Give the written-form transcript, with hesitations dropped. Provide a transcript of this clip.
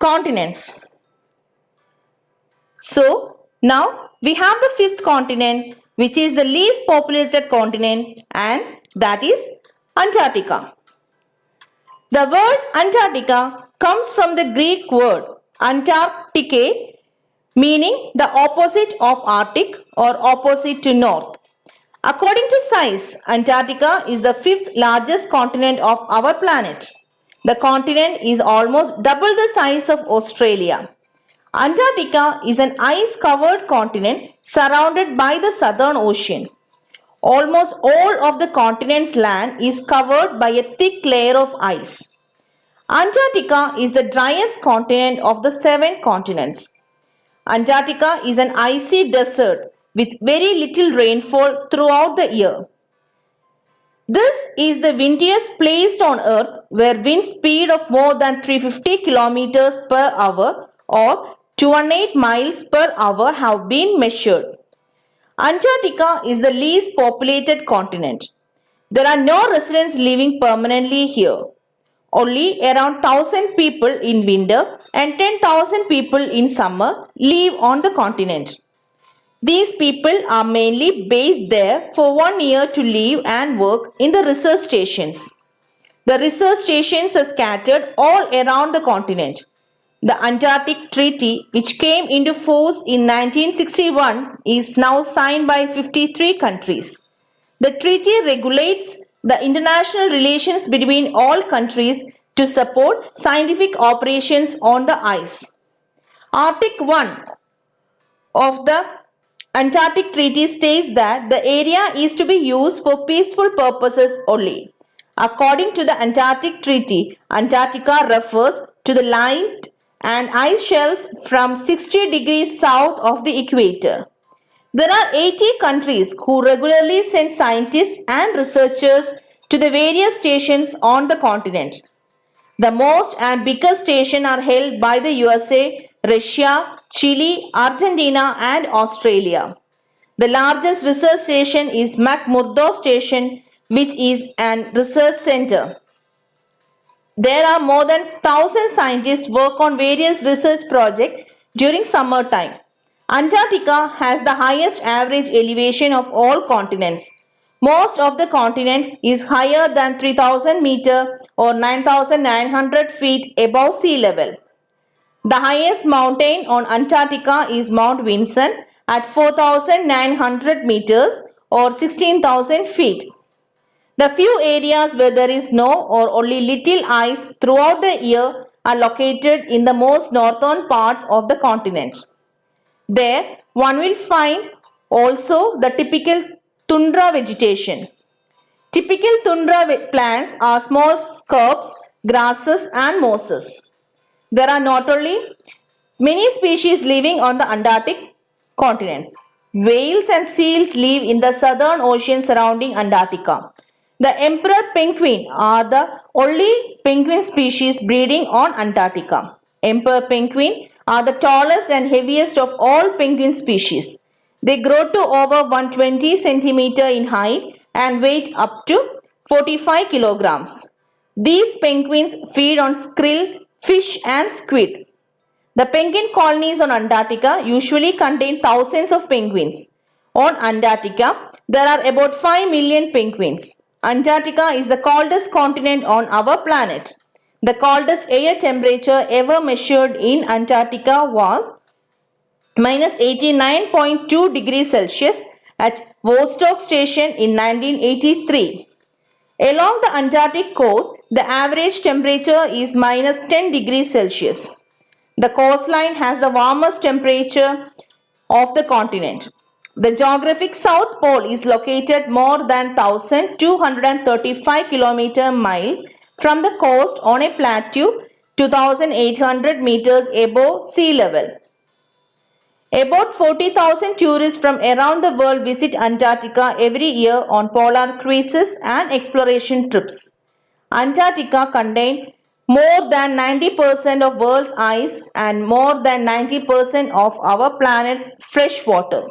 continents. So, now we have the fifth continent, which is the least populated continent, and that is Antarctica. The word Antarctica comes from the Greek word Antarktike, meaning the opposite of Arctic or opposite to north. According to size, Antarctica is the fifth largest continent of our planet. The continent is almost double the size of Australia. Antarctica is an ice-covered continent surrounded by the Southern Ocean. Almost all of the continent's land is covered by a thick layer of ice. Antarctica is the driest continent of the 7 continents. Antarctica is an icy desert with very little rainfall throughout the year. This is the windiest place on Earth where wind speed of more than 350 kilometers per hour or 218 miles per hour have been measured. Antarctica is the least populated continent. There are no residents living permanently here. Only around 1,000 people in winter and 10,000 people in summer live on the continent. These people are mainly based there for 1 year to live and work in the research stations. The research stations are scattered all around the continent. The Antarctic Treaty, which came into force in 1961, is now signed by 53 countries. The treaty regulates the international relations between all countries to support scientific operations on the ice. Article 1 of the Antarctic Treaty states that the area is to be used for peaceful purposes only. According to the Antarctic Treaty, Antarctica refers to the land and ice shelves from 60 degrees south of the equator. There are 80 countries who regularly send scientists and researchers to the various stations on the continent. The most and biggest stations are held by the USA, Russia, Chile, Argentina and Australia. The largest research station is McMurdo Station, which is an research center. There are more than 1,000 scientists work on various research projects during summertime. Antarctica has the highest average elevation of all continents. Most of the continent is higher than 3,000 meters or 9,900 feet above sea level. The highest mountain on Antarctica is Mount Vinson at 4,900 meters or 16,000 feet. The few areas where there is no or only little ice throughout the year are located in the most northern parts of the continent. There, one will find also the typical tundra vegetation. Typical tundra plants are small shrubs, grasses and mosses. There are not only many species living on the Antarctic continents. Whales and seals live in the southern ocean surrounding Antarctica. The emperor penguin are the only penguin species breeding on Antarctica. Emperor penguin are the tallest and heaviest of all penguin species. They grow to over 120 centimeters in height and weight up to 45 kilograms. These penguins feed on krill, fish and squid. The penguin colonies on Antarctica usually contain thousands of penguins. On Antarctica, there are about 5 million penguins. Antarctica is the coldest continent on our planet. The coldest air temperature ever measured in Antarctica was minus 89.2 degrees Celsius at Vostok Station in 1983. Along the Antarctic coast, the average temperature is minus 10 degrees Celsius. The coastline has the warmest temperature of the continent. The geographic South Pole is located more than 1,235 miles from the coast on a plateau 2,800 meters above sea level. About 40,000 tourists from around the world visit Antarctica every year on polar cruises and exploration trips. Antarctica contains more than 90% of world's ice and more than 90% of our planet's fresh water.